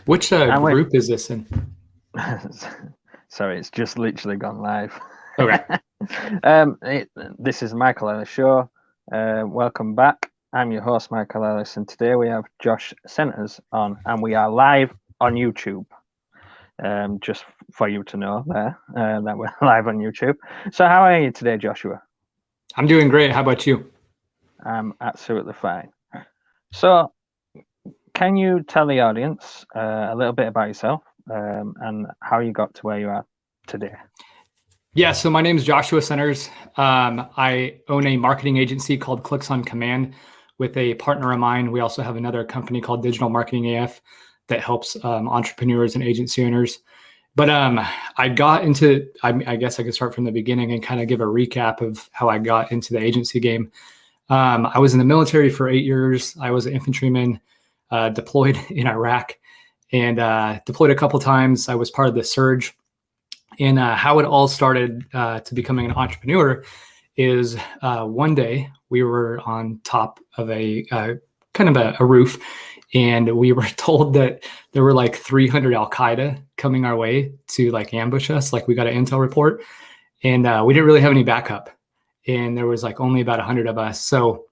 Which And we group is this in? sorry, it's just literally gone live. Okay. This is Michael Ellis Show. Welcome back. I'm your host, Michael Ellis, and today we have Josh Centers on, and we are live on YouTube. Just for you to know there that we're live on YouTube. So, how are you today, Joshua? I'm doing great. How about you? I'm absolutely fine. So, can you tell the audience a little bit about yourself and how you got to where you are today? Yeah, so my name is Joshua Centers. I own a marketing agency called Clicks on Command with a partner of mine. We also have another company called Digital Marketing AF that helps entrepreneurs and agency owners. But I got into, I guess I could start from the beginning and kind of give a recap of how I got into the agency game. I was in the military for 8 years. I was an infantryman deployed in Iraq and deployed a couple times. I was part of the surge. And how it all started to becoming an entrepreneur is one day we were on top of a kind of a roof, and we were told that there were like 300 Al-Qaeda coming our way to like ambush us. Like we got an intel report, and we didn't really have any backup, and there was like only about 100 of us. So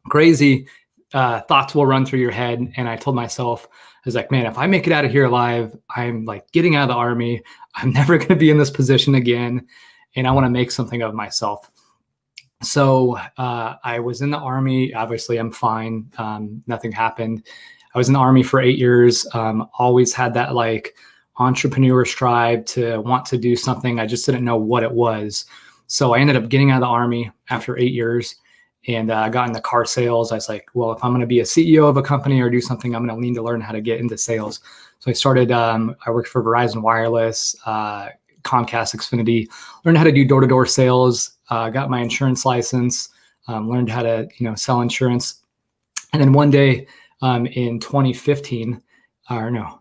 crazy thoughts will run through your head. And I told myself, I was like, man, if I make it out of here alive, I'm like getting out of the Army. I'm never going to be in this position again. And I want to make something of myself. So I was in the Army. Obviously, I'm fine. Nothing happened. I was in the Army for 8 years. Always had that like entrepreneur strive to want to do something. I just didn't know what it was. So I ended up getting out of the Army after 8 years. And I got into car sales. I was like, well, if I'm going to be a CEO of a company or do something, I'm going to need to learn how to get into sales. So I started, I worked for Verizon Wireless, Comcast, Xfinity, learned how to do door-to-door sales, got my insurance license, learned how to, sell insurance. And then one day in 2015, or no,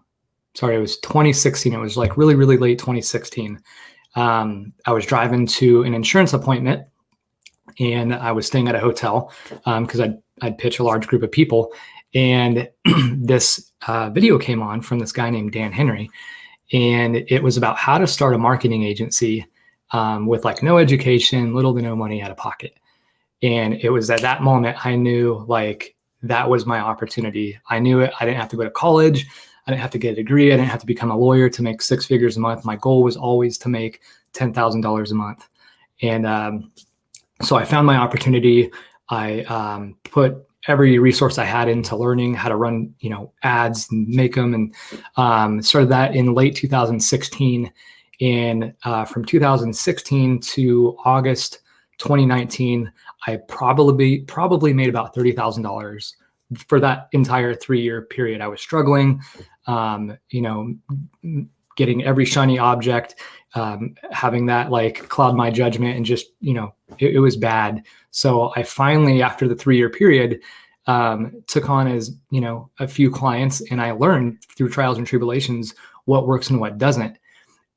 sorry, it was 2016. It was like really, really late 2016. I was driving to an insurance appointment. And I was staying at a hotel because I'd pitch a large group of people. And this video came on from this guy named Dan Henry. And it was about how to start a marketing agency with like no education, little to no money out of pocket. And it was at that moment I knew like that was my opportunity. I knew it. I didn't have to go to college. I didn't have to get a degree. I didn't have to become a lawyer to make 6 figures a month. My goal was always to make $10,000 a month. And so I found my opportunity. I put every resource I had into learning how to run, ads and make them, and started that in late 2016. And from 2016 to August 2019, I probably made about $30,000 for that entire 3-year period. I was struggling, getting every shiny object, having that like cloud my judgment, and just, it was bad. So I finally, after the 3-year period, took on as, a few clients, and I learned through trials and tribulations what works and what doesn't.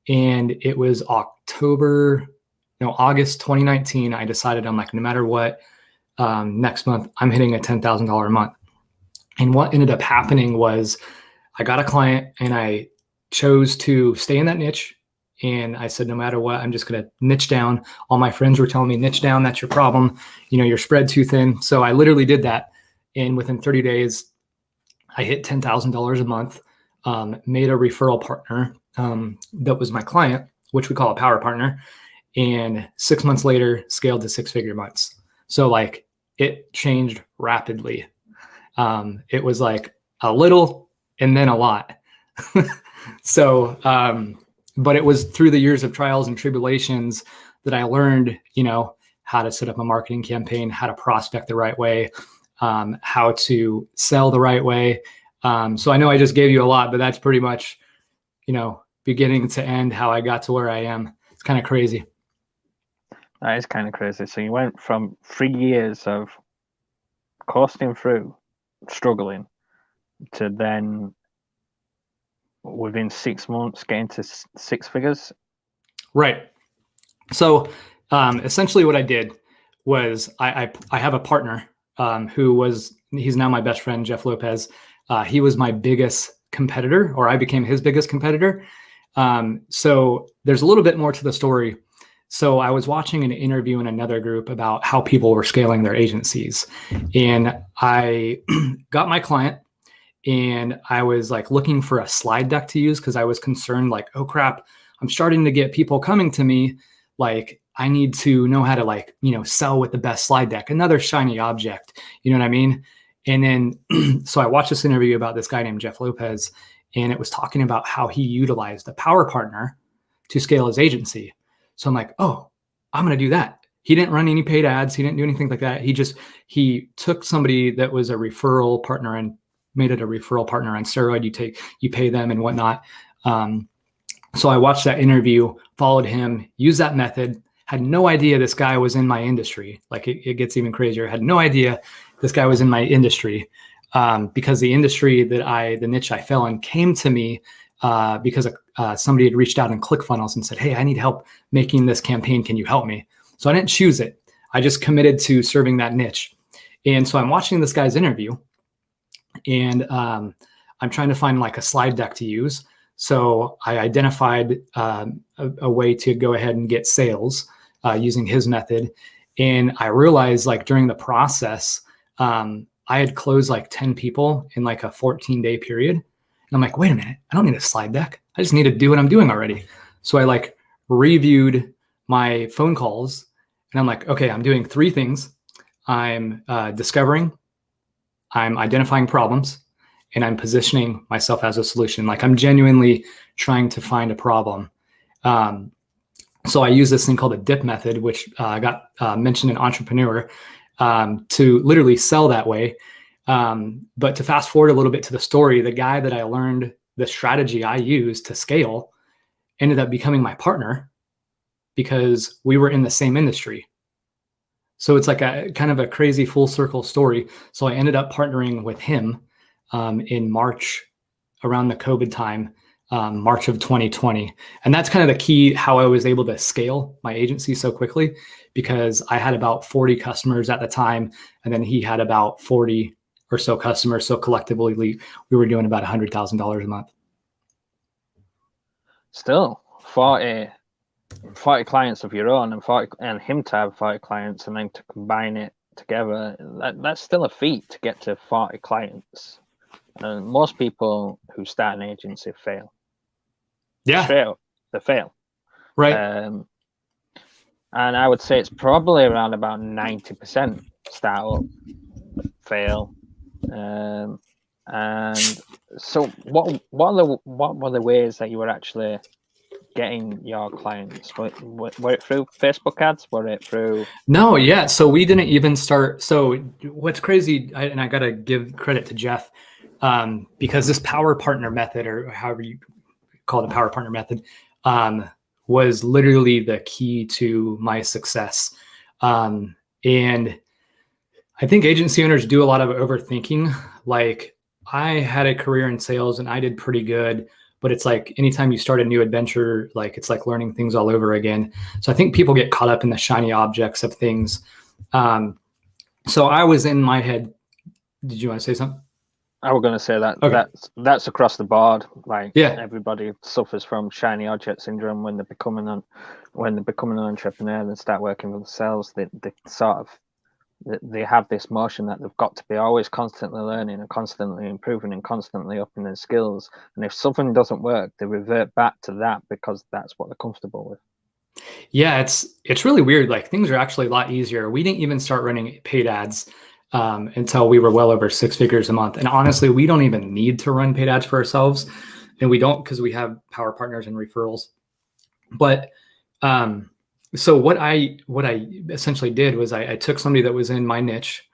And it was August 2019, I decided, I'm like, no matter what, next month I'm hitting a $10,000 a month. And what ended up happening was I got a client and I chose to stay in that niche. And I said, no matter what, I'm just going to niche down. All my friends were telling me, niche down, that's your problem. You're spread too thin. So I literally did that. And within 30 days, I hit $10,000 a month, made a referral partner that was my client, which we call a power partner. And 6 months later, scaled to 6-figure months. So like it changed rapidly. It was like a little and then a lot. So, but it was through the years of trials and tribulations that I learned, how to set up a marketing campaign, how to prospect the right way, how to sell the right way. So I know I just gave you a lot, but that's pretty much, beginning to end, how I got to where I am. It's kind of crazy. That is kind of crazy. So you went from 3 years of coasting through, struggling, to then within 6 months getting to 6 figures. Right. So essentially what I did was I have a partner he's now my best friend, Jeff Lopez. He was my biggest competitor, or I became his biggest competitor. So there's a little bit more to the story. So I was watching an interview in another group about how people were scaling their agencies. And I got my client and I was like looking for a slide deck to use because I was concerned, like, oh crap, I'm starting to get people coming to me. Like, I need to know how to, like, sell with the best slide deck, another shiny object, you know what I mean? And then, so I watched this interview about this guy named Jeff Lopez, and it was talking about how he utilized a power partner to scale his agency. So I'm like, oh, I'm going to do that. He didn't run any paid ads. He didn't do anything like that. He took somebody that was a referral partner and made it a referral partner on steroid. You pay them and whatnot. So I watched that interview, followed him, used that method, had no idea this guy was in my industry. Like it gets even crazier. Had no idea this guy was in my industry because the industry the niche I fell in came to me because somebody had reached out in ClickFunnels and said, hey, I need help making this campaign. Can you help me? So I didn't choose it. I just committed to serving that niche. And so I'm watching this guy's interview and I'm trying to find like a slide deck to use. So I identified a way to go ahead and get sales using his method. And I realized, like, during the process, I had closed like 10 people in like a 14-day period. And I'm like, wait a minute, I don't need a slide deck. I just need to do what I'm doing already. So I like reviewed my phone calls and I'm like, okay, I'm doing 3 things. I'm discovering, I'm identifying problems, and I'm positioning myself as a solution. Like, I'm genuinely trying to find a problem. So I use this thing called a dip method, which got mentioned in Entrepreneur, to literally sell that way. But to fast forward a little bit to the story, the guy that I learned the strategy I used to scale ended up becoming my partner because we were in the same industry. So it's like a kind of a crazy full circle story. So I ended up partnering with him in March, around the COVID time, March of 2020. And that's kind of the key, how I was able to scale my agency so quickly, because I had about 40 customers at the time. And then he had about 40 or so customers. So collectively, we were doing about $100,000 a month. Still 40 clients of your own and him to have 40 clients and then to combine it together, that's still a feat to get to 40 clients. And most people who start an agency fail. Yeah. They fail. Right. And I would say it's probably around about 90% start up, fail. And so what were the ways that you were actually getting your clients? Were it through Facebook ads? Were it through? No, yeah. So we didn't even start. So what's crazy, and I got to give credit to Jeff, because this power partner method, or however you call it, the power partner method, was literally the key to my success. And I think agency owners do a lot of overthinking. Like, I had a career in sales and I did pretty good, but it's like anytime you start a new adventure, like, it's like learning things all over again. So I think people get caught up in the shiny objects of things. So I was in my head. Did you want to say something? I was going to say that okay. that's across the board. Like, yeah, everybody suffers from shiny object syndrome when they're becoming an entrepreneur and start working for themselves. They have this motion that they've got to be always constantly learning and constantly improving and constantly upping their skills. And if something doesn't work, they revert back to that because that's what they're comfortable with. Yeah, it's really weird. Like, things are actually a lot easier. We didn't even start running paid ads until we were well over 6 figures a month. And honestly, we don't even need to run paid ads for ourselves. And we don't, because we have power partners and referrals. But so what I essentially did was I took somebody that was in my niche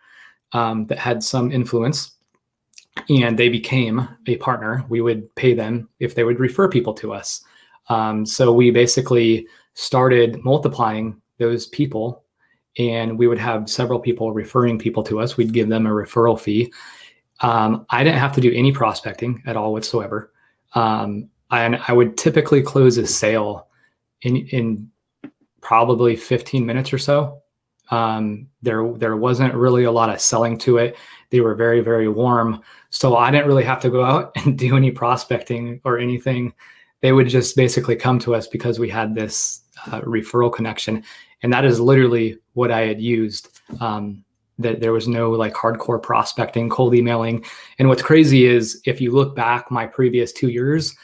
that had some influence, and they became a partner. We would pay them if they would refer people to us. So we basically started multiplying those people, and we would have several people referring people to us. We'd give them a referral fee. I didn't have to do any prospecting at all whatsoever. And I would typically close a sale in probably 15 minutes or so. There wasn't really a lot of selling to it. They were very, very warm. So I didn't really have to go out and do any prospecting or anything. They would just basically come to us because we had this referral connection. And that is literally what I had used. That there was no like hardcore prospecting, cold emailing. And what's crazy is if you look back my previous 2 years,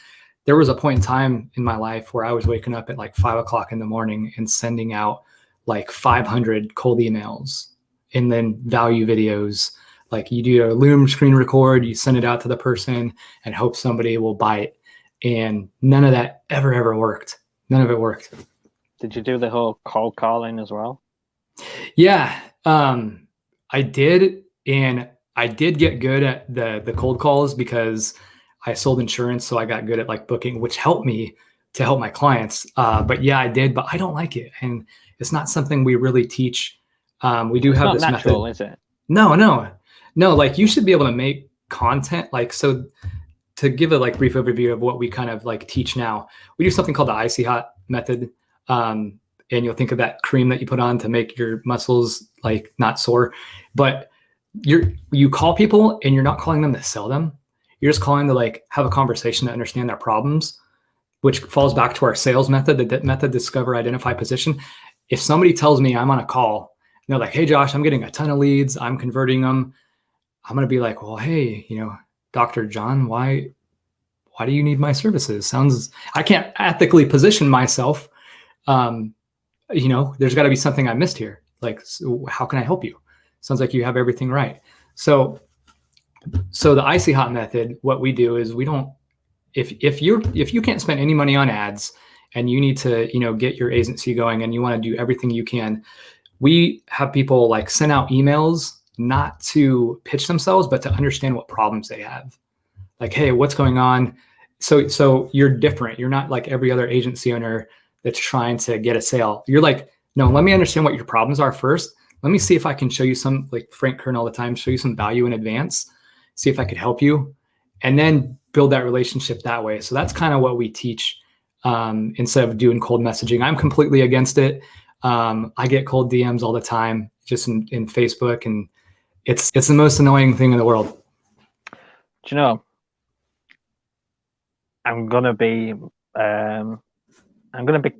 there was a point in time in my life where I was waking up at like 5 o'clock in the morning and sending out like 500 cold emails and then value videos. Like you do a Loom screen record, you send it out to the person and hope somebody will buy it. And none of that ever worked. None of it worked. Did you do the whole cold calling as well? Yeah, I did. And I did get good at the cold calls because I sold insurance. So I got good at like booking, which helped me to help my clients. But yeah, I did, but I don't like it. And it's not something we really teach. We do have this method. It's not natural, is it? No. Like you should be able to make content. Like, so to give a like brief overview of what we kind of like teach now, we do something called the icy hot method. And you'll think of that cream that you put on to make your muscles like not sore, but you call people and you're not calling them to sell them. You're just calling to like have a conversation to understand their problems, which falls back to our sales method, the method, discover, identify, position. If somebody tells me I'm on a call and they're like, hey, Josh, I'm getting a ton of leads, I'm converting them. I'm going to be like, well, hey, Dr. John, why do you need my services? I can't ethically position myself. There's got to be something I missed here. Like, so how can I help you? Sounds like you have everything right. So the icy hot method, what we do is we don't, if you can't spend any money on ads and you need to, get your agency going and you want to do everything you can, we have people like send out emails, not to pitch themselves, but to understand what problems they have. Like, hey, what's going on? So you're different. You're not like every other agency owner that's trying to get a sale. You're like, no, let me understand what your problems are first. Let me see if I can show you some, like Frank Kern all the time, show you some value in advance, see if I could help you, and then build that relationship that way. So that's kind of what we teach instead of doing cold messaging. I'm completely against it. I get cold DMs all the time, just in Facebook, and it's the most annoying thing in the world. Do you know, I'm gonna be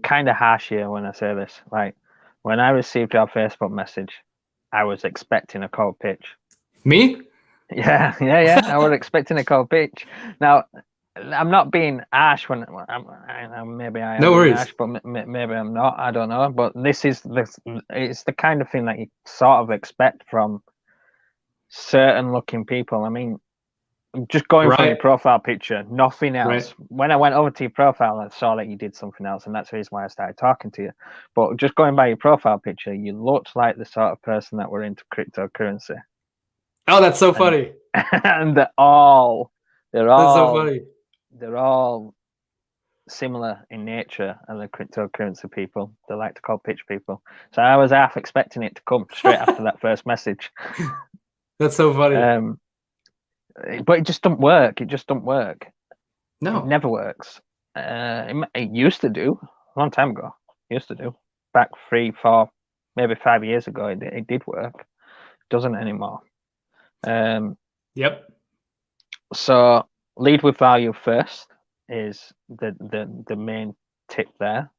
kind of harsh here when I say this. Like, when I received your Facebook message, I was expecting a cold pitch. Me? Yeah. I was expecting a cold pitch. Now, I'm not being harsh when maybe I am. No worries. Harsh, but maybe I'm not. I don't know. But it's the kind of thing that you sort of expect from certain looking people. I mean, just going from your profile picture, nothing else. Right. When I went over to your profile, I saw that you did something else, and that's the reason why I started talking to you. But just going by your profile picture, you looked like the sort of person that were into cryptocurrency. Oh, that's so funny. And they're all that's so funny. They're all similar in nature, and the cryptocurrency people, they like to call pitch people. So I was half expecting it to come straight after that first message. That's so funny. But it just doesn't work. It just doesn't work. No, it never works. It used to do a long time ago. It used to do back 3, 4, maybe 5 years ago. It did work. It doesn't anymore. Yep. So lead with value first is the main tip there.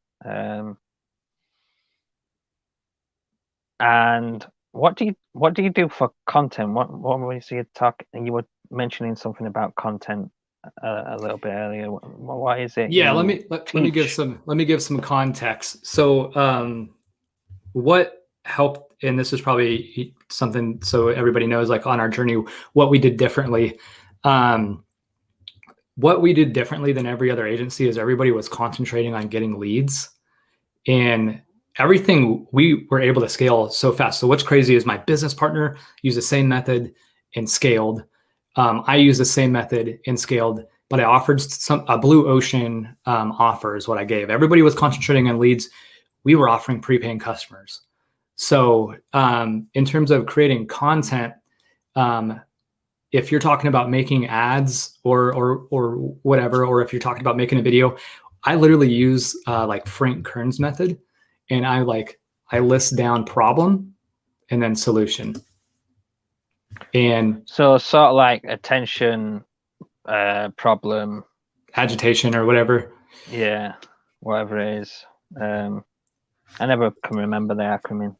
And what do you do for content? What was you talking? You were mentioning something about content a little bit earlier. What is it? Yeah, let me give some context. So what helped, and this is probably something so everybody knows, like on our journey, what we did differently. What we did differently than every other agency is everybody was concentrating on getting leads, and everything we were able to scale so fast. So what's crazy is my business partner used the same method and scaled. I used the same method and scaled, but I offered a blue ocean offer is what I gave. Everybody was concentrating on leads. We were offering prepaying customers. So in terms of creating content, if you're talking about making ads or whatever, or if you're talking about making a video, I literally use like Frank Kern's method. And I list down problem, and then solution. And so sort of like attention, problem, agitation or whatever. Yeah, whatever it is. I never can remember the acronym.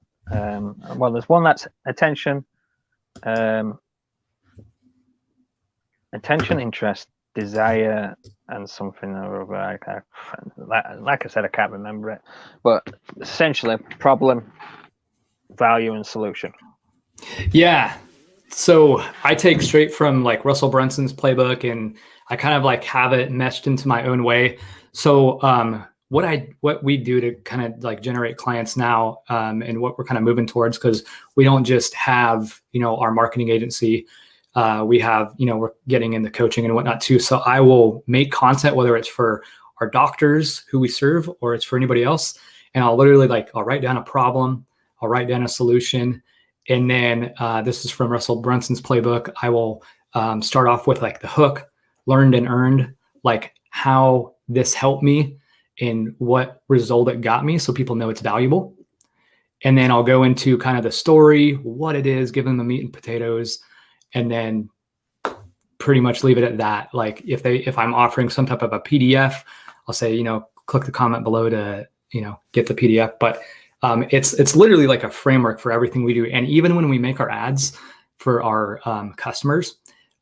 Well, there's one that's attention, interest, desire, and something or other. Like I said, I can't remember it. But essentially, problem, value, and solution. Yeah. So I take straight from like Russell Brunson's playbook, and I kind of like have it meshed into my own way. So what we do to kind of like generate clients now, and what we're kind of moving towards, because we don't just have, our marketing agency. We have, we're getting into coaching and whatnot too. So I will make content, whether it's for our doctors who we serve or it's for anybody else. And I'll literally I'll write down a problem, I'll write down a solution. And then this is from Russell Brunson's playbook. I will start off with like the hook, learned and earned, like how this helped me and what result it got me, so people know it's valuable. And then I'll go into kind of the story, what it is, give them the meat and potatoes, and then pretty much leave it at that. Like if I'm offering some type of a PDF, I'll say, click the comment below to, get the PDF. But it's literally like a framework for everything we do. And even when we make our ads for our customers,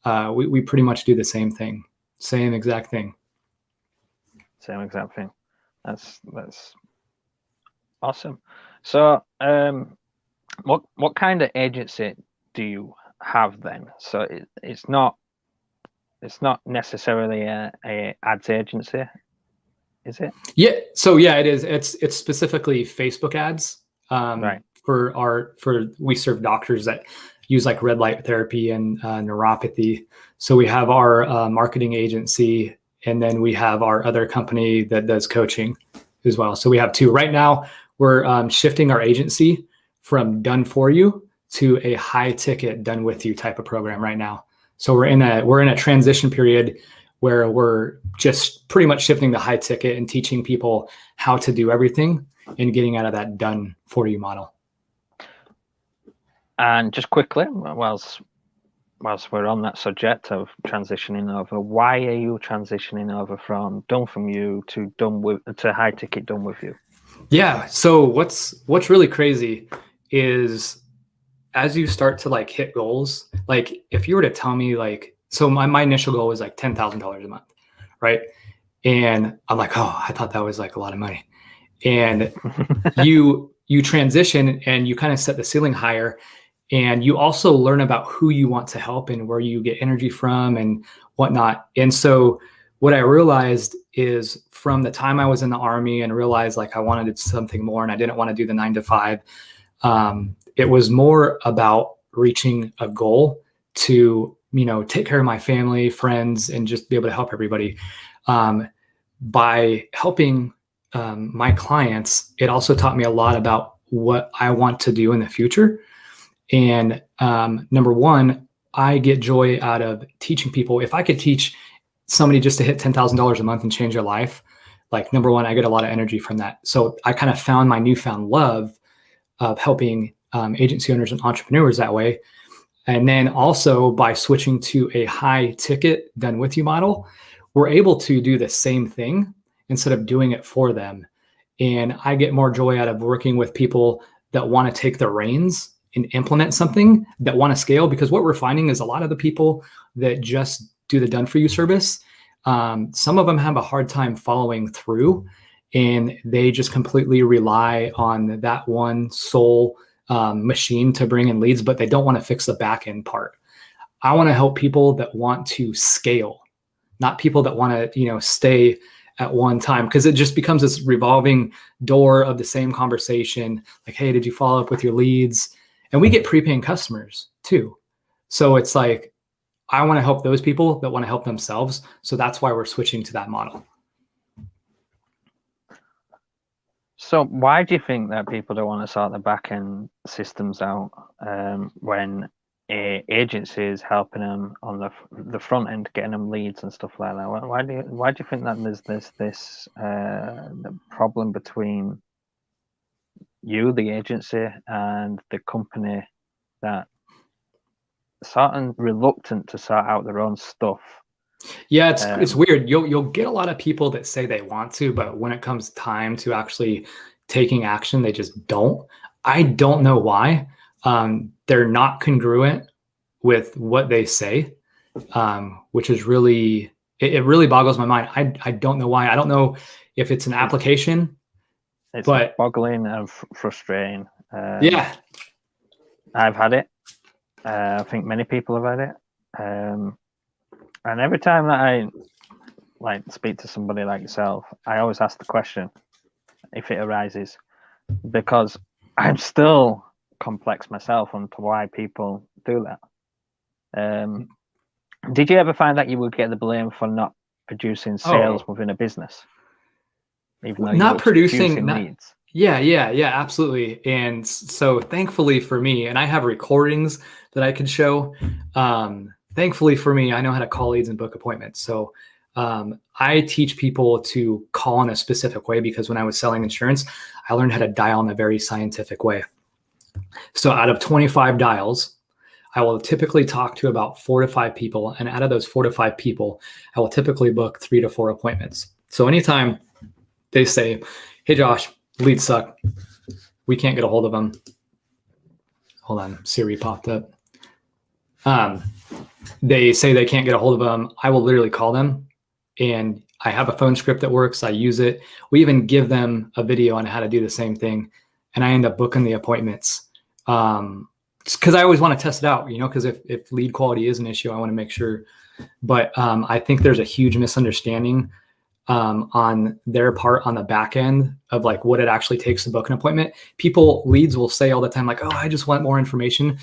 we pretty much do the same thing, same exact thing. Same exact thing. That's awesome. So, what kind of agency do you have then? So it's not necessarily a ads agency, is it? Yeah. So yeah, it is. It's specifically Facebook ads. Right. We serve doctors that use like red light therapy and neuropathy. So we have our marketing agency, and then we have our other company that does coaching as well. So we have two. Right now, we're shifting our agency from done for you to a high ticket done with you type of program right now. So we're in a transition period where we're just pretty much shifting to high ticket and teaching people how to do everything and getting out of that done for you model. And just quickly, whilst we're on that subject of transitioning over, why are you transitioning over from done from you to high ticket done with you? Yeah. So what's really crazy is as you start to like hit goals, like if you were to tell me so my initial goal was like $10,000 a month, right? And I'm like, oh, I thought that was like a lot of money. And you transition and you kind of set the ceiling higher, and you also learn about who you want to help and where you get energy from and whatnot. And so what I realized is from the time I was in the Army and realized like I wanted something more and I didn't want to do the 9 to 5, it was more about reaching a goal to, take care of my family, friends, and just be able to help everybody. By helping my clients, it also taught me a lot about what I want to do in the future. And number one, I get joy out of teaching people. If I could teach somebody just to hit $10,000 a month and change their life, like number one, I get a lot of energy from that. So I kind of found my newfound love of helping agency owners and entrepreneurs that way. And then also by switching to a high ticket done with you model, we're able to do the same thing instead of doing it for them. And I get more joy out of working with people that want to take the reins and implement something, that want to scale, because what we're finding is a lot of the people that just do the done for you service, some of them have a hard time following through, and they just completely rely on that one sole machine to bring in leads, but they don't want to fix the back end part. I want to help people that want to scale, not people that want to, stay at one time, because it just becomes this revolving door of the same conversation. Like, hey, did you follow up with your leads? And we get prepaying customers too. So it's like, I want to help those people that want to help themselves. So that's why we're switching to that model. So why do you think that people don't want to sort the back end systems out when a agency is helping them on the front end, getting them leads and stuff like that? Why do you think that there's this the problem between you, the agency, and the company that sort of reluctant to sort out their own stuff. Yeah, it's weird. You'll get a lot of people that say they want to, but when it comes time to actually taking action, they just don't. I don't know why. They're not congruent with what they say, which is really it really boggles my mind. I don't know why. I don't know if it's an application. It's boggling and frustrating. Yeah, I've had it. I think many people have had it. And every time that I speak to somebody like yourself, I always ask the question if it arises, because I'm still complex myself on to why people do that. Did you ever find that you would get the blame for not producing sales within a business, even though not producing leads? Yeah, absolutely. And so thankfully for me, and I have recordings that I could show. Thankfully for me, I know how to call leads and book appointments. So I teach people to call in a specific way, because when I was selling insurance, I learned how to dial in a very scientific way. So out of 25 dials, I will typically talk to about 4 to 5 people. And out of those 4 to 5 people, I will typically book 3 to 4 appointments. So anytime they say, hey, Josh, leads suck, we can't get a hold of them. Hold on, Siri popped up. They say they can't get a hold of them. I will literally call them, and I have a phone script that works. I use it. We even give them a video on how to do the same thing, and I end up booking the appointments. Because I always want to test it out, because if lead quality is an issue, I want to make sure. But I think there's a huge misunderstanding on their part on the back end of like what it actually takes to book an appointment. Leads will say all the time, like, oh, I just want more information.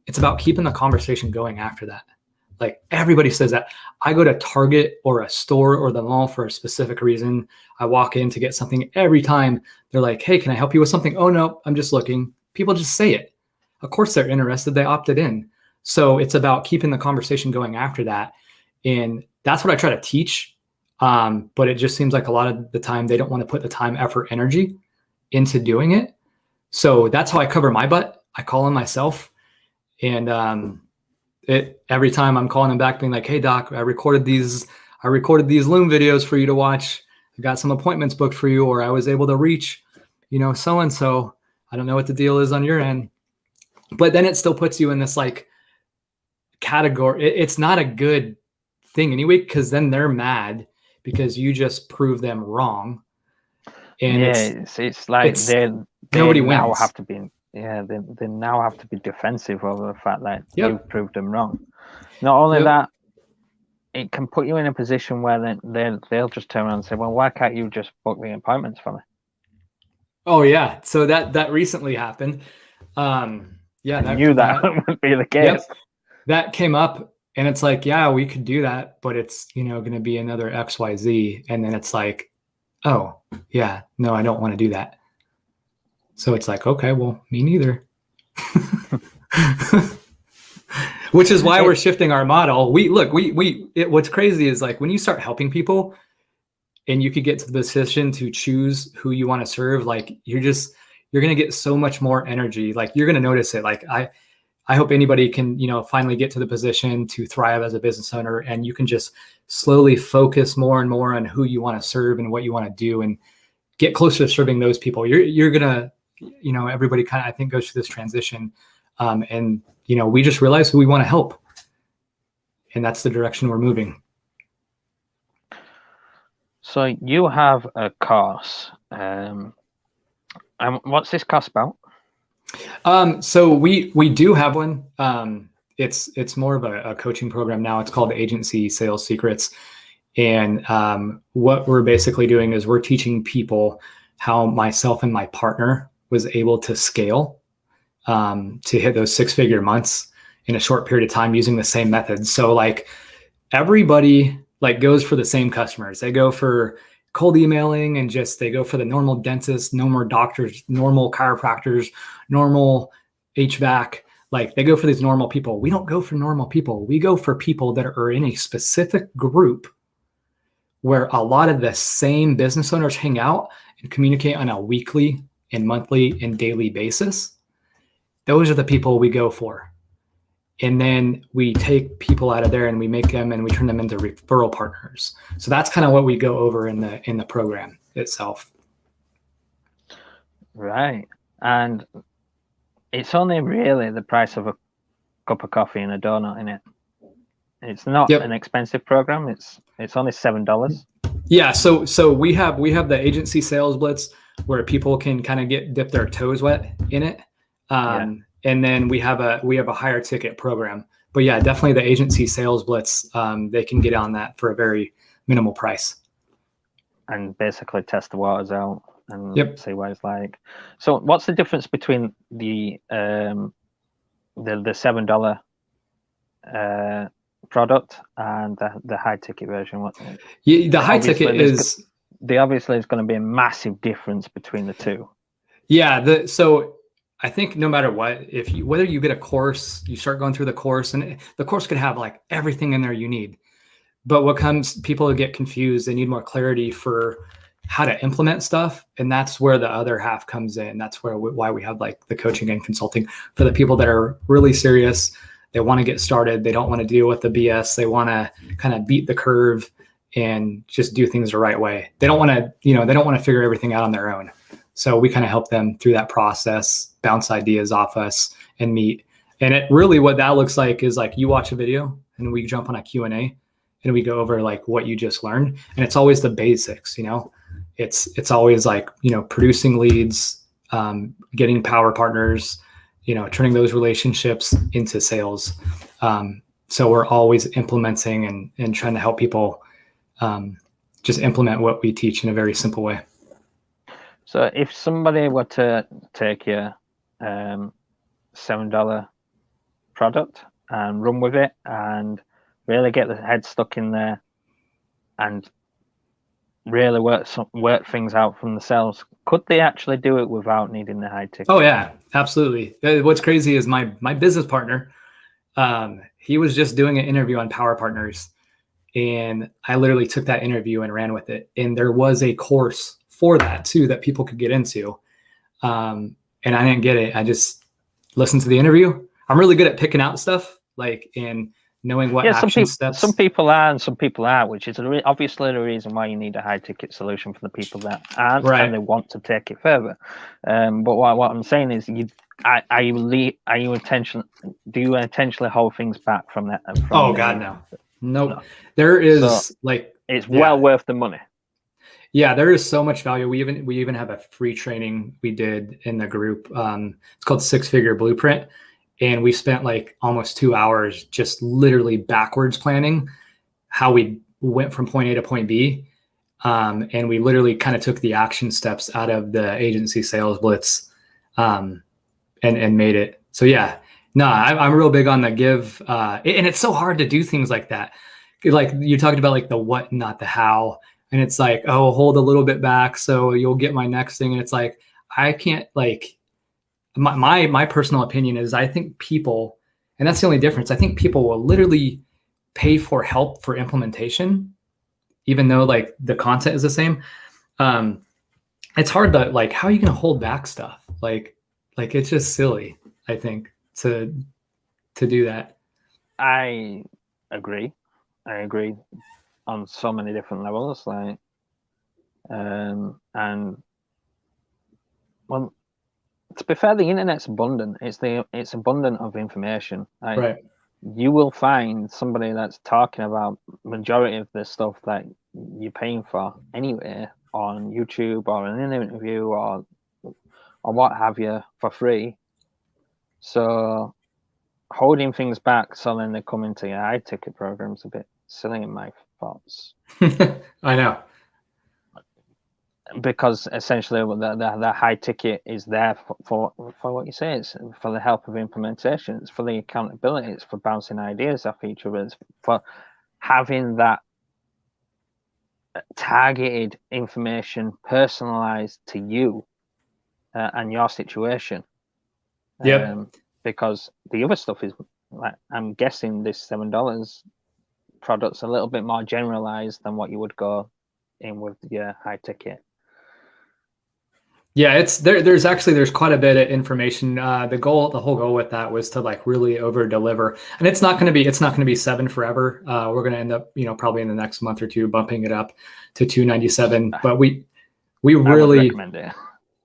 It's about keeping the conversation going after that. Like everybody says that. I go to Target or a store or the mall for a specific reason. I walk in to get something. Every time they're like, hey, can I help you with something? Oh, no, I'm just looking. People just say it. Of course they're interested. They opted in. So it's about keeping the conversation going after that. And that's what I try to teach. But it just seems like a lot of the time they don't want to put the time, effort, energy into doing it. So that's how I cover my butt. I call in myself. And every time I'm calling them back being like, hey, doc, I recorded these Loom videos for you to watch. I got some appointments booked for you, or I was able to reach, so-and-so. I don't know what the deal is on your end. But then it still puts you in this like category. It's not a good thing anyway, because then they're mad because you just prove them wrong. And it's like they nobody now wins. Have to be they now have to be defensive over the fact that you've proved them wrong. Not only that, it can put you in a position where they'll just turn around and say, well, why can't you just book the appointments for me? Oh yeah, so that recently happened. I knew that would be the case. Yep, that came up, and it's like, yeah, we could do that, but it's going to be another XYZ, and then it's like, oh yeah, no, I don't want to do that. So it's like, okay, well, me neither. Which is why we're shifting our model. What's crazy is like when you start helping people, and you could get to the decision to choose who you want to serve, like you're going to get so much more energy. Like you're going to notice it. Like I hope anybody can, finally get to the position to thrive as a business owner, and you can just slowly focus more and more on who you want to serve and what you want to do, and get closer to serving those people. You're going to, everybody kind of, I think, goes through this transition. And, we just realize who we want to help, and that's the direction we're moving. So you have a course. And what's this course about? So we do have one. It's more of a coaching program now. It's called Agency Sales Secrets. And what we're basically doing is we're teaching people how myself and my partner was able to scale to hit those 6-figure months in a short period of time using the same methods. So like everybody like goes for the same customers. They go for cold emailing, and they go for the normal dentists, normal doctors, normal chiropractors, normal HVAC. Like they go for these normal people. We don't go for normal people. We go for people that are in a specific group where a lot of the same business owners hang out and communicate on a weekly and monthly and daily basis, those are the people we go for. And then we take people out of there and we make them and we turn them into referral partners. So that's kind of what we go over in the program itself. Right. And it's only really the price of a cup of coffee and a donut in it. It's not an expensive program. It's only $7. Yeah. So we have the agency sales blitz where people can kind of dip their toes wet in it. And then we have a higher ticket program. But yeah, definitely the agency sales blitz, they can get on that for a very minimal price. And basically test the waters out and see what it's like. So what's the difference between the $7 product and the high ticket version? The high ticket is obviously it's going to be a massive difference between the two. Yeah. So I think no matter what, whether you get a course, you start going through the course, and the course could have like everything in there you need. But people get confused. They need more clarity for how to implement stuff. And that's where the other half comes in. That's why we have like the coaching and consulting for the people that are really serious. They want to get started. They don't want to deal with the BS. They want to kind of beat the curve and just do things the right way. They don't want to, they don't want to figure everything out on their own. So we kind of help them through that process, bounce ideas off us and meet. And it really, what that looks like is like you watch a video and we jump on a Q&A and we go over like what you just learned. And it's always the basics, it's always like, producing leads, getting power partners, turning those relationships into sales. So we're always implementing and trying to help people just implement what we teach in a very simple way. So if somebody were to take your $7 product and run with it and really get the head stuck in there and really work things out from the sales, could they actually do it without needing the high ticket? Oh yeah, absolutely. What's crazy is my business partner, he was just doing an interview on Power Partners, and I literally took that interview and ran with it. And there was a course for that too that people could get into, and I didn't get it. I just listened to the interview. I'm really good at picking out stuff, like in knowing what action steps. Some people are and some people are, which is obviously the reason why you need a high ticket solution for the people that aren't and they want to take it further. But what I'm saying is, do you intentionally hold things back from that? God, no. Nope. No. There is it's well worth the money. Yeah, there is so much value. We even have a free training we did in the group. It's called 6-Figure Blueprint. And we spent like almost 2 hours just literally backwards planning how we went from point A to point B. And we literally kind of took the action steps out of the agency sales blitz and made it. So yeah, no, I'm real big on the give. And it's so hard to do things like that. Like you talked about like the what, not the how. And it's like, oh, hold a little bit back so you'll get my next thing. And it's like, I can't like, my personal opinion is I think people, and that's the only difference, I think people will literally pay for help for implementation, even though like the content is the same. It's hard to like, how are you going to hold back stuff? Like it's just silly, I think, to do that. I agree on so many different levels, like, and well, to be fair, the internet's abundant. It's abundant of information. Right. You will find somebody that's talking about majority of the stuff that you're paying for anyway on YouTube or in an interview or what have you for free. So holding things back so then they come into your high ticket programs a bit silly in my thoughts. I know. Because essentially the high ticket is there for what you say. It's for the help of implementation. It's for the accountability. It's for bouncing ideas off each other. It's for having that targeted information personalized to you and your situation. Yeah. Because the other stuff is, like, I'm guessing this $7 product's a little bit more generalized than what you would go in with your high ticket. Yeah, it's there. There's quite a bit of information. The whole goal with that was to like really over deliver, and it's not going to be 7 forever. We're going to end up, probably in the next month or two, bumping it up to 297. But we I would really, recommend it.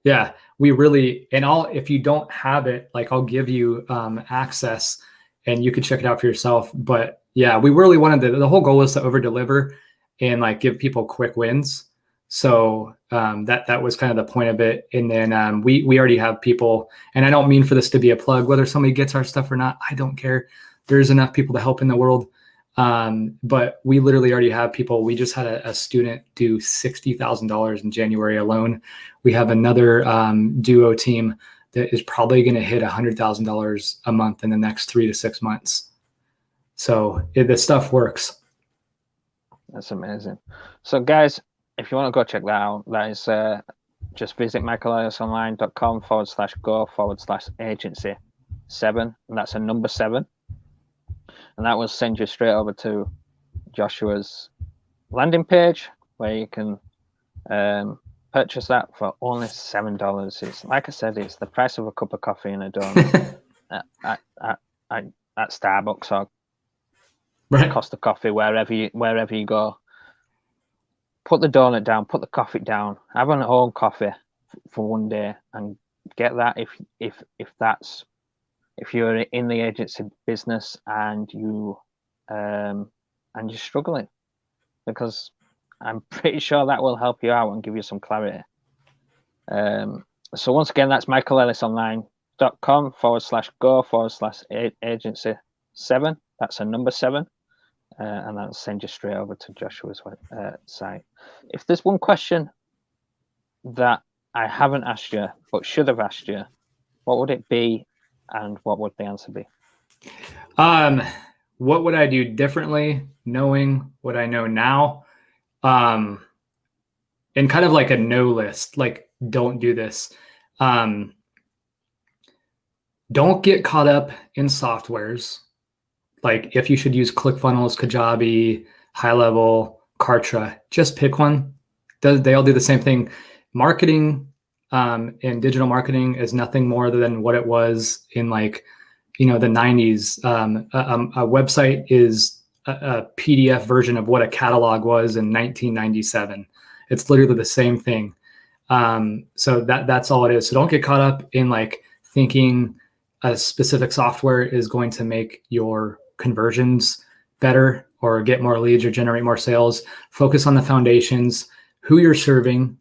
yeah, we really, and if you don't have it, like I'll give you access, and you can check it out for yourself. But yeah, we really wanted the whole goal was to over deliver and like give people quick wins. So that was kind of the point of it. And then we already have people, and I don't mean for this to be a plug, whether somebody gets our stuff or not, I don't care. There's enough people to help in the world. But we literally already have people. We just had a student do $60,000 in January alone. We have another duo team that is probably going to hit $100,000 a month in the next 3 to 6 months. So the stuff works. That's amazing. So guys, if you want to go check that out, that is just visit michaelisonline.com/go/agency7, and that's a number 7, and that will send you straight over to Joshua's landing page where you can purchase that for only $7. It's like I said, it's the price of a cup of coffee and a donut at Starbucks or Costa Coffee, wherever you go. Put the donut down, put the coffee down, have an own coffee for one day, and get that if you're in the agency business and you're struggling, because I'm pretty sure that will help you out and give you some clarity. So once again, that's michaelisonline.com/go/agency7. That's a number 7. And that'll send you straight over to Joshua's site. If there's one question that I haven't asked you but should have asked you, what would it be, and what would the answer be? What would I do differently, knowing what I know now? And kind of like a no list, like don't do this. Don't get caught up in softwares. Like if you should use ClickFunnels, Kajabi, High Level, Kartra, just pick one. They all do the same thing. Marketing and digital marketing is nothing more than what it was in the 90s. A website is a PDF version of what a catalog was in 1997. It's literally the same thing. So that's all it is. So don't get caught up in like thinking a specific software is going to make your conversions better or get more leads or generate more sales. Focus on the foundations, who you're serving,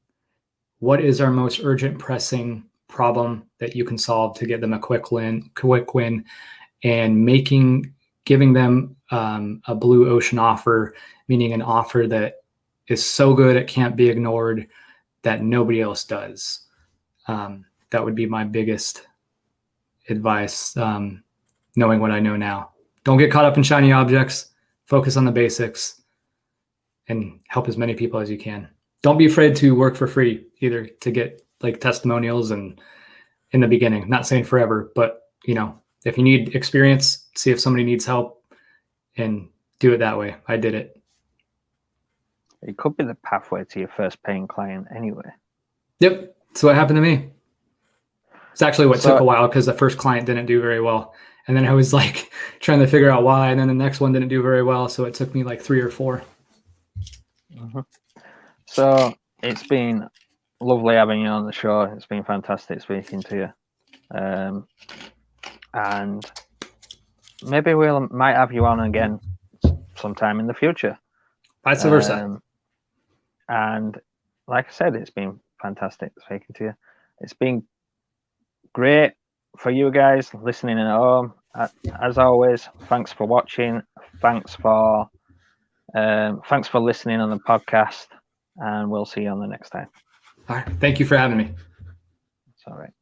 what is our most urgent pressing problem that you can solve to get them a quick win, and giving them a blue ocean offer, meaning an offer that is so good it can't be ignored that nobody else does. That would be my biggest advice, knowing what I know now. Don't get caught up in shiny objects. Focus on the basics and help as many people as you can. Don't be afraid to work for free either, to get like testimonials and in the beginning. I'm not saying forever, but if you need experience, see if somebody needs help and do it that way. I did it. It could be the pathway to your first paying client anyway. Yep. That's what happened to me. It's actually what took a while because the first client didn't do very well. And then I was like trying to figure out why. And then the next one didn't do very well. So it took me like 3 or 4. Mm-hmm. So it's been lovely having you on the show. It's been fantastic speaking to you. And maybe might have you on again sometime in the future. Vice versa. And like I said, it's been fantastic speaking to you. It's been great for you guys listening at home. As always, thanks for watching. Thanks for listening on the podcast, and we'll see you on the next time. All right. Thank you for having me. It's all right.